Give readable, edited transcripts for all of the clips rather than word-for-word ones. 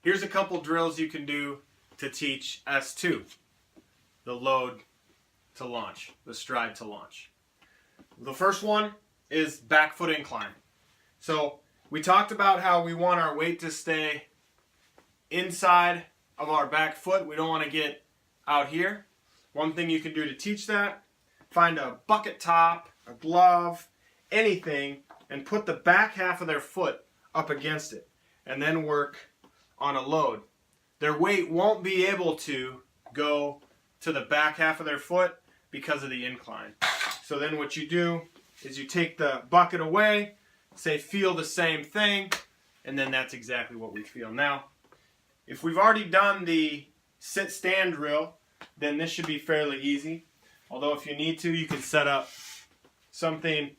here's a couple drills you can do to teach S2, the load to launch, the stride to launch. The first one is back foot incline. So we talked about how we want our weight to stay inside of our back foot. We don't want to get out here. One thing you can do to teach that, find a bucket top, a glove, anything, and put the back half of their foot up against it, and then work on a load. Their weight won't be able to go to the back half of their foot because of the incline. So then what you do is you take the bucket away, say feel the same thing, and then that's exactly what we feel. Now, if we've already done the sit-stand drill, then this should be fairly easy. Although if you need to, you can set up something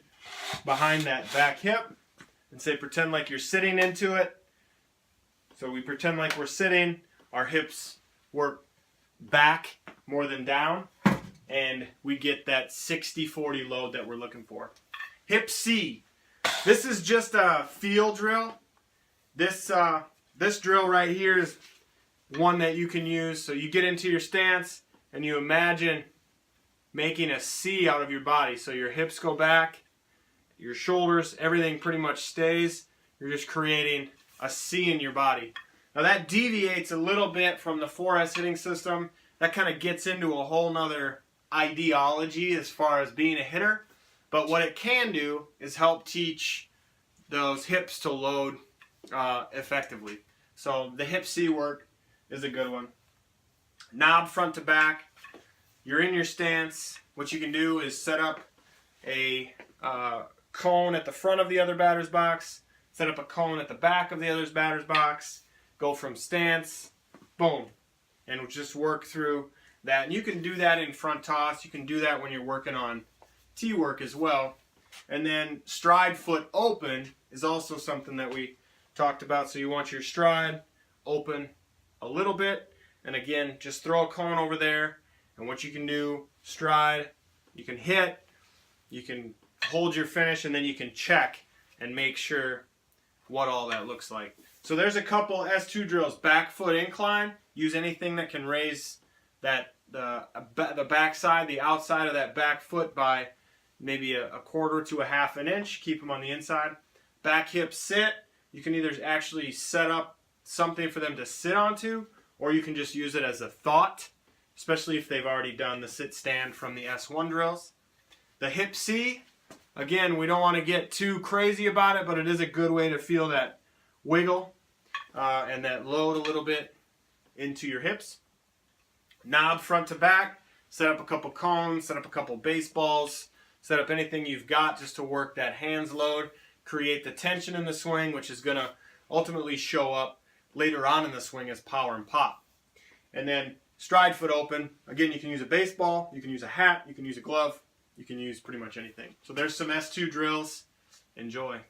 behind that back hip and say pretend like you're sitting into it. So we pretend like we're sitting, our hips work back more than down, and we get that 60-40 load that we're looking for. Hip C. This is just a feel drill. This drill right here is one that you can use. So you get into your stance and you imagine making a C out of your body. So your hips go back, your shoulders, everything pretty much stays. You're just creating a C in your body. Now that deviates a little bit from the 4S hitting system. That kind of gets into a whole nother ideology as far as being a hitter. But what it can do is help teach those hips to load effectively. So the hip C work is a good one. Knob front to back. You're in your stance. What you can do is set up a cone at the front of the other batter's box. Set up a cone at the back of the other batter's box. Go from stance, boom, and just work through that. And you can do that in front toss. You can do that when you're working on T work as well. And then stride foot open is also something that we talked about. So you want your stride open a little bit, and again, just throw a cone over there. And what you can do, stride, you can hit, you can hold your finish, and then you can check and make sure what all that looks like. So there's a couple S2 drills. Back foot incline. Use anything that can raise that the backside, the outside of that back foot by maybe a quarter to a half an inch. Keep them on the inside. Back hip sit. You can either actually set up something for them to sit onto, or you can just use it as a thought, especially if they've already done the sit stand from the S1 drills. The hip C, again, we don't want to get too crazy about it, but it is a good way to feel that wiggle and that load a little bit into your hips. Knob front to back. Set up a couple cones, set up a couple baseballs, set up anything you've got just to work that hands load, create the tension in the swing, which is going to ultimately show up later on in the swing as power and pop. And then stride foot open. Again, you can use a baseball, you can use a hat, you can use a glove, you can use pretty much anything. So there's some S2 drills. Enjoy.